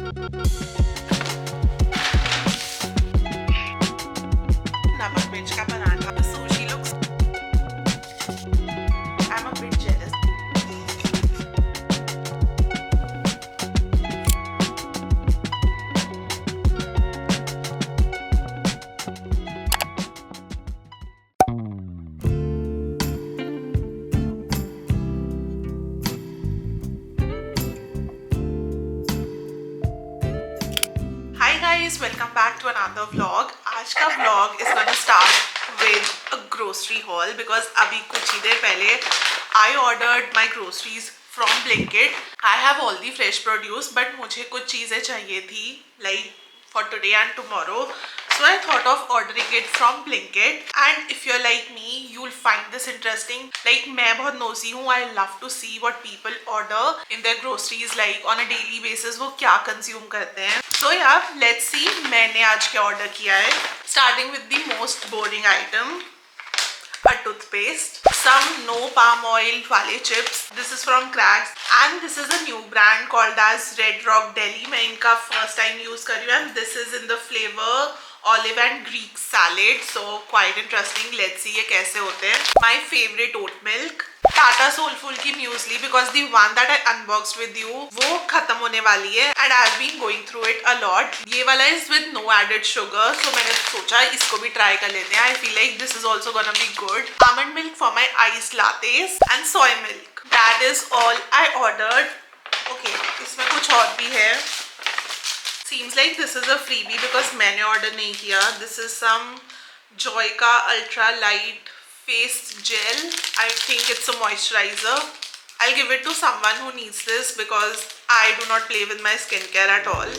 नमक मिर्च का paratha. Sushi looks, I'm a bit jealous. Hi guys, welcome back to another vlog. आज का vlog is gonna start with a grocery haul because अभी कुछ ही देर पहले I ordered my groceries from Blinkit. I have all the fresh produce but मुझे कुछ चीज़ें चाहिए थी like for today and tomorrow. So I thought of ordering it from Blinkit. And if you're like me, you'll find this interesting. Like मैं बहुत nosy हूँ. I love to see what people order in their groceries, like on a daily basis वो क्या consume करते हैं. So yeah, let's see मैंने आज क्या order किया है. Starting with the most boring item. A toothpaste, some no palm oil wale chips. This is from Cracks and this is a new brand called as Red Rock Deli. मैं इनका first time use कर रही हूँ and this is in the flavor olive and Greek salad. So quite interesting. Let's see ये कैसे होते हैं. My favorite oat milk. Tata Soulful की muesli because the one that I unboxed with you वो खत्म होने वाली है and I've been going through it a lot. ये वाला is with no added sugar, so मैंने सोचा इसको भी try कर लेते हैं. I feel like this is also gonna be good. Almond milk for my iced lattes and soy milk. That is all I ordered. Okay, इसमें कुछ और भी है. Seems like this is a freebie because मैंने order नहीं किया. This is some Joy का ultra light face gel. I think it's a moisturizer. I'll give it to someone who needs this because I do not play with my skincare at all.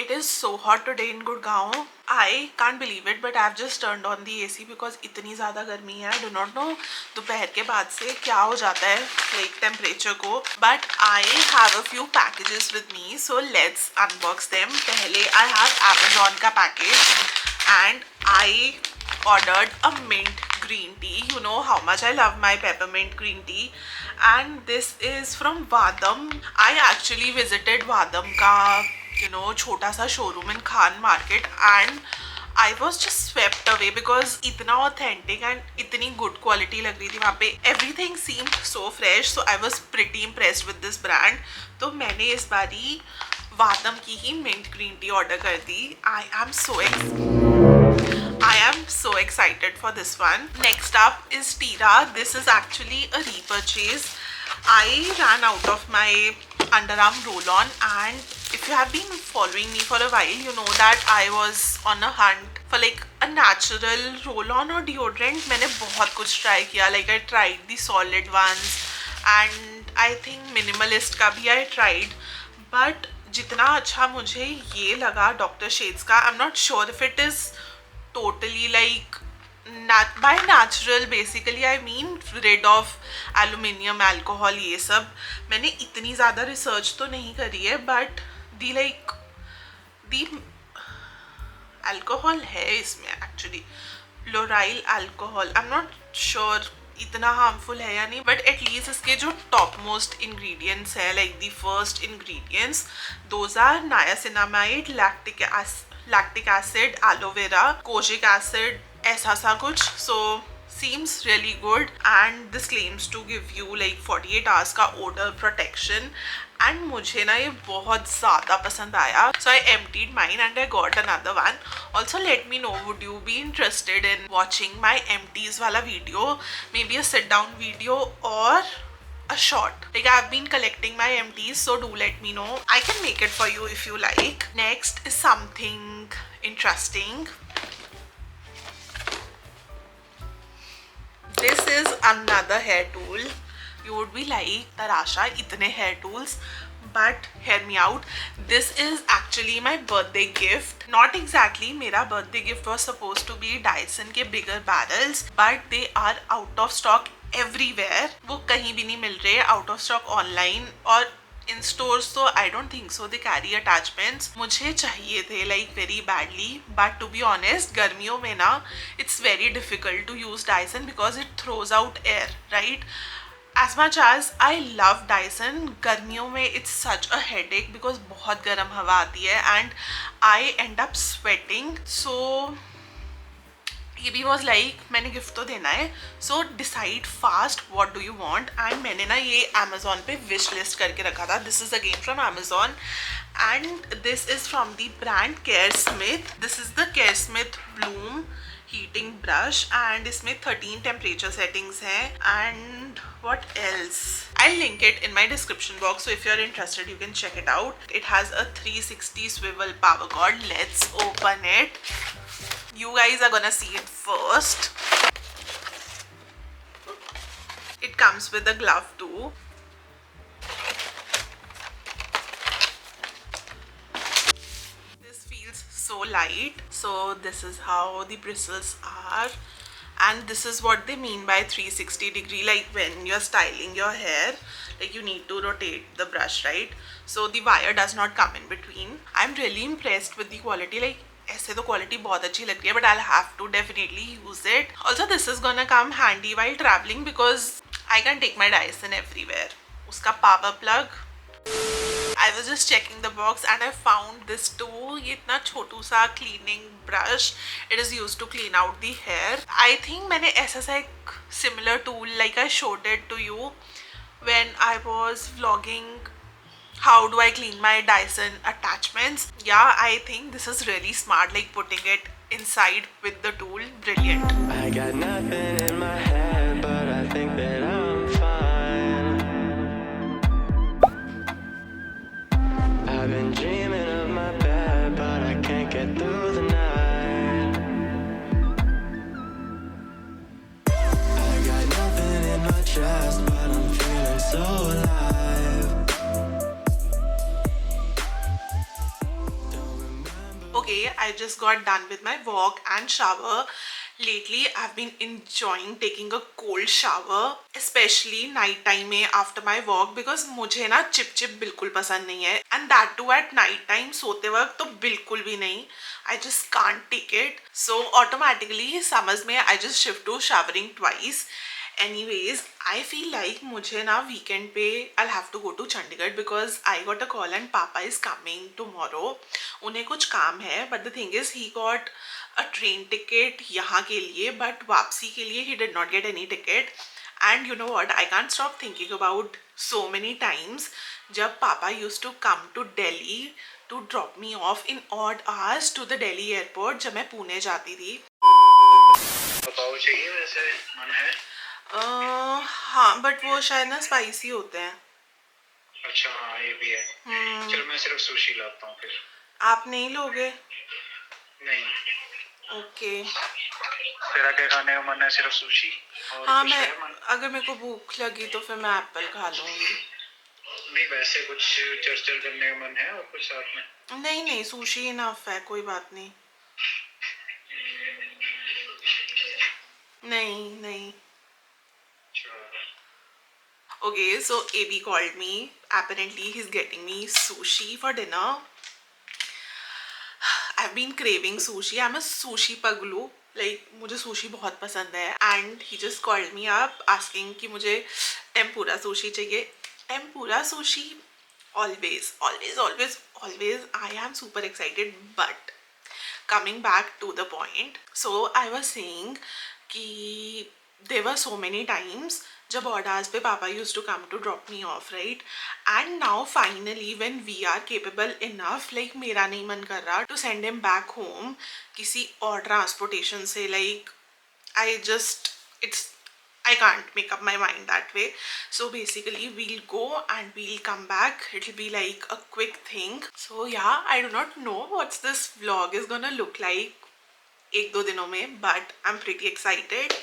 It is so hot today in Gurgaon. I can't believe it, but I've just turned on the AC because इतनी ज़्यादा गर्मी है. I do not know दोपहर के बाद से क्या हो जाता है like temperature को. But I have a few packages with me, so let's unbox them. पहले I have Amazon का package and I ordered a mint green tea. You know how much I love my peppermint green tea. And this is from Vadam. I actually visited Vadam का छोटा सा showroom in Khan market and I was just swept away because इतना authentic and इतनी good quality लग रही थी वहाँ पे. Everything seemed so fresh, so I was pretty impressed with this brand. तो मैंने इस बारी वादम की ही मिंट ग्रीन टी ऑर्डर कर दी. आई am so excited for this one. Next up is Tira. This is actually a repurchase. I ran out of my underarm roll-on and if you have been following me for a while, you know that I was on a hunt for like a natural roll-on or deodorant. मैंने बहुत कुछ try किया. Like I tried the solid ones and I think minimalist का भी I tried. But जितना अच्छा मुझे ये लगा Dr. Shades का, I'm not sure if it is totally like by natural basically I mean rid of aluminium alcohol. ये सब मैंने इतनी ज़्यादा रिसर्च तो नहीं करी है but the like the alcohol है इसमें actually lauryl alcohol. I am not sure इतना हार्मफुल है या नहीं, बट एटलीस्ट इसके जो टॉप मोस्ट इंग्रेडिएंट्स है like the first ingredients those are niacinamide, lactic acid, aloe vera, kojic acid, ऐसा सा कुछ. सो seems really good and this claims to give you like 48 hours का odor protection and मुझे ना ये बहुत ज़्यादा पसंद आया, so I emptied mine and I got another one. Also let me know, would you be interested in watching my empties वाला video, maybe a sit down video or a short? Like I've been collecting my empties, so do let me know. I can make it for you if you like. Next is something interesting. This is another hair tool. You would be like, Tarasha, itne hair tools. But hear me out. This is actually my birthday gift. Not exactly. मेरा birthday gift was supposed to be Dyson के bigger barrels, but they are out of stock everywhere. वो कहीं भी नहीं मिल रहे, out of stock online और in stores तो I don't think so they carry attachments. मुझे चाहिए थे like very badly, but to be honest गर्मियों में ना it's very difficult to use Dyson because it throws out air, right? As much as I love Dyson, गर्मियों में it's such a headache because बहुत गर्म हवा आती है and I end up sweating. So ये भी was like मैंने गिफ्ट तो देना है, so decide fast what do you want. and मैंने ना ये Amazon पे wish list करके रखा था. This is again from Amazon and this is from the brand Caresmith. This is the Caresmith Bloom heating brush and इसमें 13 temperature settings हैं. And what else? I'll link it in my description box, so if you're interested you can check it out. It has a 360 swivel power cord. Let's open it. You guys are gonna see it first. It comes with a glove too. This feels so light. So this is how the bristles are, and this is what they mean by 360 degree. Like when you're styling your hair, like you need to rotate the brush, right? So the wire does not come in between. I'm really impressed with the quality. Like ऐसे तो quality बहुत अच्छी लग रही है, but I'll have to definitely use it. Also this is gonna come handy while traveling because I can take my Dyson everywhere. उसका power plug. I was just checking the box and I found this too. ये इतना छोटू सा cleaning brush. It is used to clean out the hair. I think मैंने ऐसा सा एक similar tool like I showed it to you when I was vlogging how do I clean my Dyson attachments. Yeah, I think this is really smart, like putting it inside with the tool. Brilliant. I got nothing in my head, but I think that I'm fine. I've been dreaming of my bed, but I can't get through the night. I got nothing in my chest, but I'm feeling so alive. Okay, I just got done with my walk and shower. Lately I've been enjoying taking a cold shower, especially night time में after my walk, because मुझे ना chip chip बिल्कुल पसंद नहीं है, and that too at night time सोते वक्त तो बिल्कुल भी नहीं. I just can't take it. So automatically summers में I just shift to showering twice. Anyways, I feel like मुझे ना weekend पे I'll have to go to Chandigarh because I got a call and Papa is coming tomorrow. उन्हें कुछ काम है, but the thing is he got a train ticket यहाँ के लिए, but वापसी के लिए he did not get any ticket. And you know what? I can't stop thinking about so many times जब Papa used to come to Delhi to drop me off in odd hours to the Delhi airport जब मैं पुणे जाती थी. पाव चाहिए वैसे मन है? हाँ, बट वो शायद ना स्पाइसी होते हैं. अच्छा हाँ ये भी है. चलो मैं सिर्फ सुशी लाता हूँ फिर. आप नहीं लोगे? नहीं. ओके. तेरा क्या खाने का मन है? सिर्फ सुशी? और हाँ, कुछ मैं है मन? अगर मेरे को भूख लगी तो फिर मैं एप्पल खा लूँगी. नहीं वैसे कुछ चर्चा करने का मन है और कुछ साथ में? नहीं नहीं, सुशी इनफ है, कोई बात नहीं. नहीं नहीं. Okay, so AB called me. Apparently he's getting me sushi for dinner. I've been craving sushi. I'm a sushi paglu. Like मुझे sushi बहुत पसंद है. And he just called me up asking कि मुझे tempura sushi चाहिए. Tempura sushi, always, always, always, always. I am super excited. But coming back to the point. So I was saying कि there were so many times जब orders पे पापा use to come to drop me off right and now finally when we are capable enough like मेरा नहीं मन कर रहा to send him back home किसी और ट्रांसपोर्टेशन से like I just it's I can't make up my mind that way. So basically we'll go and we'll come back. It'll be like a quick thing. So yeah, I do not know what this vlog is gonna look like एक दो दिनों में, but I'm pretty excited.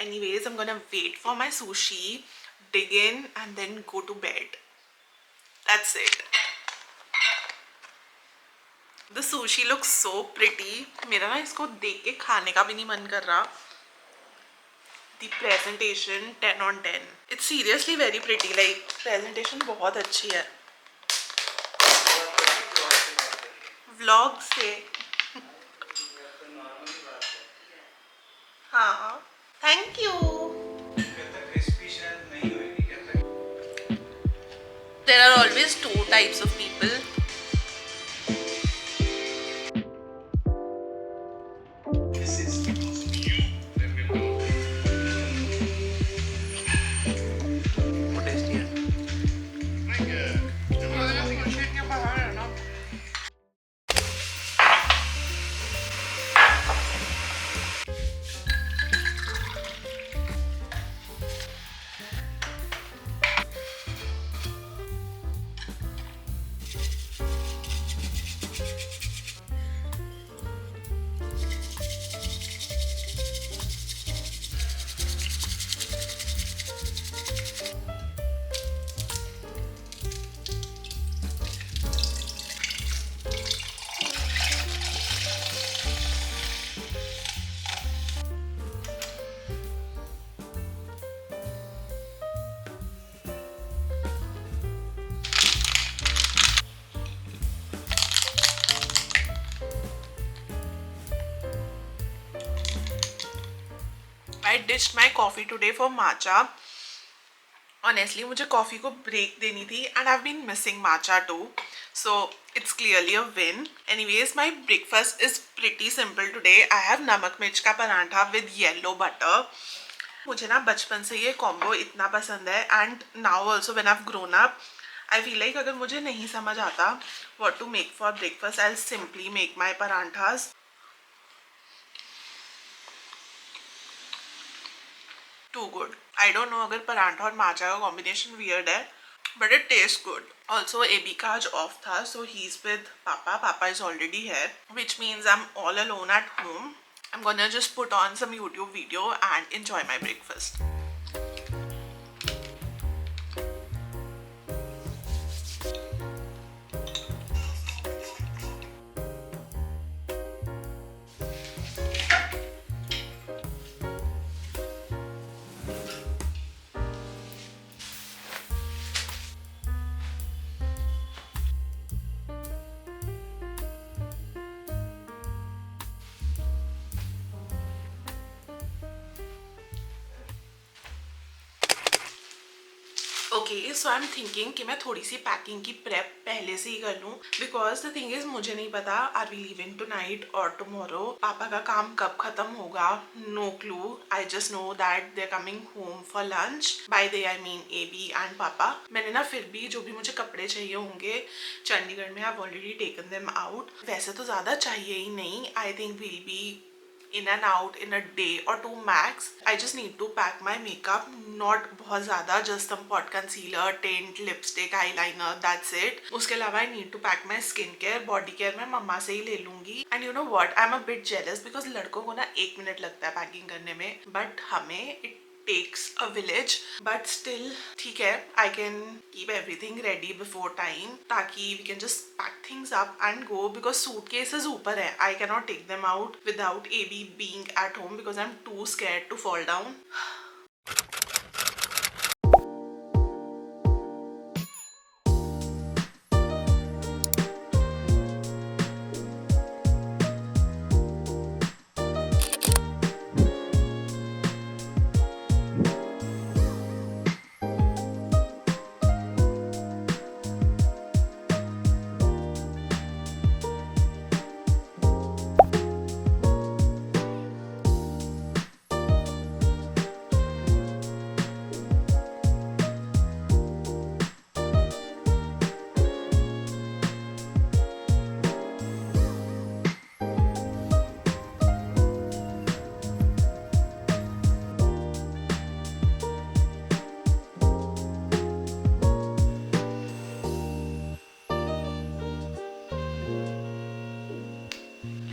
Anyways, I'm gonna wait for my sushi, dig in and then go to bed. That's it. The sushi looks so pretty. मेरा ना इसको देख के खाने का भी नहीं मन कर रहा. The presentation 10 on 10. It's seriously very pretty. Like presentation बहुत अच्छी है. Vlog से. हाँ. Thank you. There are always two types of people. This is because of you that we know. I ditched my coffee today for matcha. Honestly, मुझे coffee को break देनी थी and I've been missing matcha too. So it's clearly a win. Anyways, my breakfast is pretty simple today. I have नमक मिर्च का paratha with yellow butter. मुझे ना बचपन से ये कॉम्बो इतना पसंद है and now also when I've grown up, I feel like अगर मुझे नहीं समझ आता what to make for breakfast, I'll simply make my paranthas. Too good. I don't know अगर पराठा और माचा का कॉम्बिनेशन वियर्ड है but it tastes good. Also AB का आज ऑफ था so he's with Papa. Papa is already here which means I'm all alone at home. I'm gonna just put on some YouTube video and enjoy my breakfast. Okay so I am thinking कि मैं थोड़ी सी packing की prep पहले से ही कर लूँ because the thing is मुझे नहीं पता आर वी लिविंग टुनाइट और टुमारो. पापा का काम कब खत्म होगा no clue. I just know that they are coming home for lunch. By they I mean AB and पापा. मैंने ना फिर भी जो भी मुझे कपड़े चाहिए होंगे चंडीगढ़ में I have already taken them out. वैसे तो ज़्यादा चाहिए ही नहीं. I think will be in and out in a day or two max. I just need to pack my makeup, not बहुत ज़्यादा, just some pot concealer, tint, lipstick, eyeliner, that's it. उसके अलावा I need to pack my skin care, body care मैं मम्मा से ही ले लूँगी. And you know what, I'm a bit jealous because लड़कों को ना 1 मिनट लगता है पैकिंग करने में, but हमें it takes a village. But still ठीक है, I can keep everything ready before time ताकि we can just pack things up and go because suitcases ऊपर है. I cannot take them out without AB being at home because I'm too scared to fall down.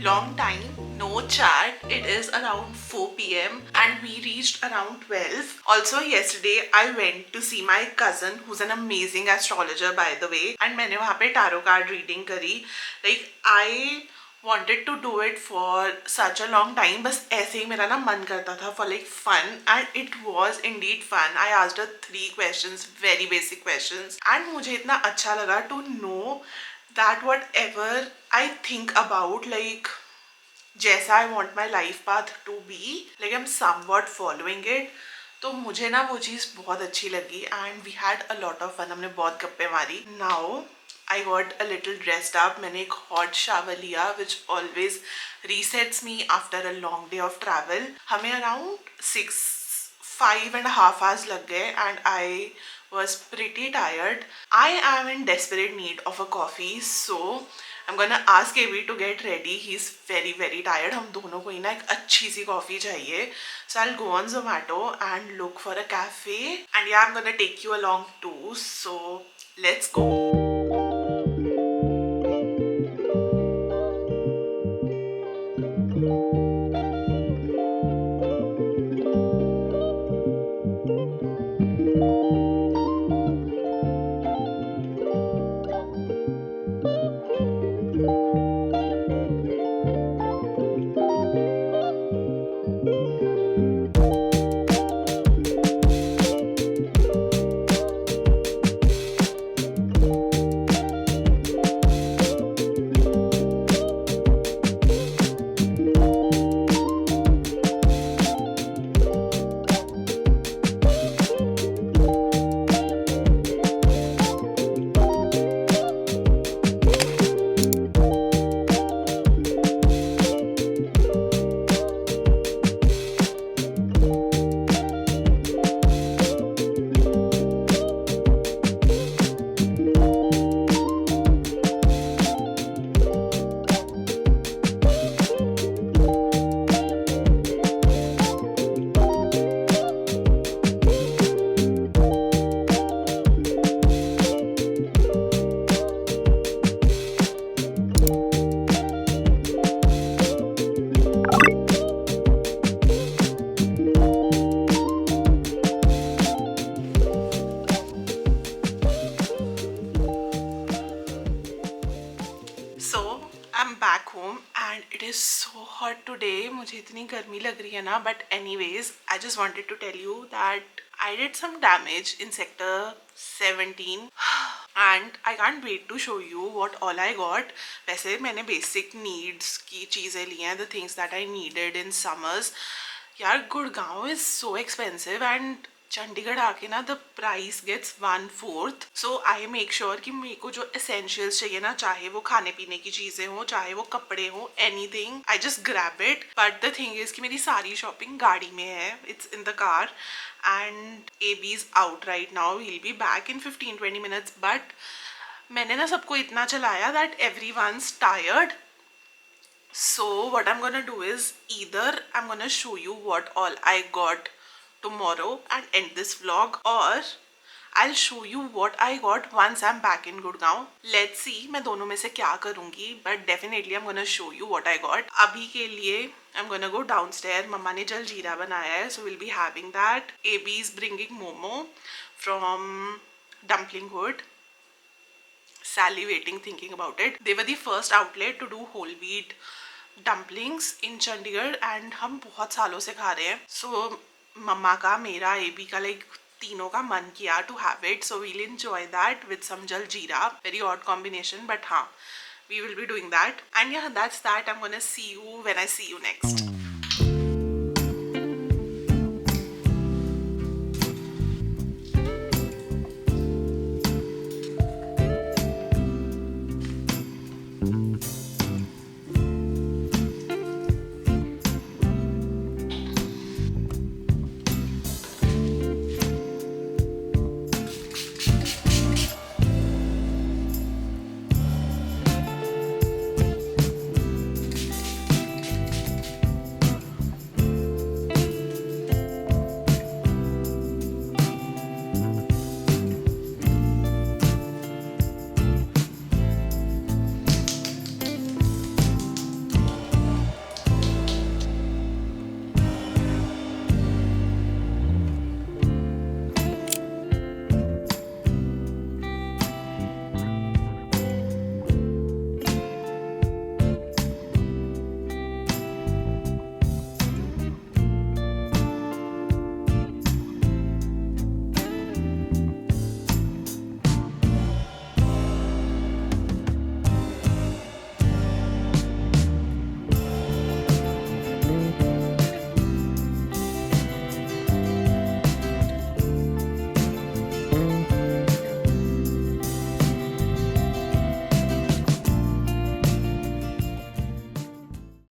long time, no chat. It is around 4 p.m. and we reached around 12. Also yesterday I went to see my cousin who's an amazing astrologer by the way, and मैंने वहाँ पे tarot card reading करी. Like I wanted to do it for such a long time, बस ऐसे ही मेरा ना मन करता था for like fun, and it was indeed fun. I asked her 3 questions, very basic questions, and मुझे इतना अच्छा लगा to know that whatever I think about, like जैसा I want my life path to be, like I'm somewhat following it. तो मुझे ना वो चीज़ बहुत अच्छी लगी and we had a lot of fun. हमने बहुत गप्पे मारी. Now I got a little dressed up. मैंने एक hot shower लिया which always resets me after a long day of travel. हमें around 5.5 hours लग गए and I was pretty tired. I am in desperate need of a coffee, so I'm gonna ask AB to get ready. He's very tired. हम दोनों को ही ना एक अच्छी सी coffee चाहिए. So I'll go on Zomato and look for a cafe. And yeah, I'm gonna take you along too. So let's go. So I'm back home and it is so hot today. मुझे इतनी गर्मी लग रही है ना. But anyways, I just wanted to tell you that I did some damage in sector 17 and I can't wait to show you what all I got. वैसे मैंने basic needs की चीज़ें ली हैं, the things that I needed in summers. यार Gurgaon is so expensive and Chandigarh आके ना the price gets 1/4. So I make sure कि मेरे को जो एसेंशियल्स चाहिए ना, चाहे वो खाने पीने की चीज़ें हो, चाहे वो कपड़े हो, anything, I just grab it. But the thing is कि मेरी सारी शॉपिंग गाड़ी में है. It's in the car and AB is out right now. Will be back in 15-20 minutes. But मैंने ना सबको इतना चलाया that everyone's tired. So what I'm gonna do is either I'm gonna show you what all I got tomorrow and end this vlog, or I'll show you what I got once I'm back in Gurgaon. Let's see मैं दोनों में से क्या करूँगी, but definitely I'm gonna show you what I got. अभी के लिए I'm gonna go downstairs. मम्मा ने जलजीरा बनाया है, so we'll be having that. AB is bringing momo from Dumpling Hood. Salivating thinking about it. They were the first outlet to do whole wheat dumplings in Chandigarh and हम बहुत सालों से खा रहे हैं. So मम्मा का, मेरा, AB का, like तीनों का मन किया to have it. So we'll enjoy that with some jaljeera. Very odd combination, but हाँ, we will be doing that. And yeah, that's that. I'm gonna see you when I see you next.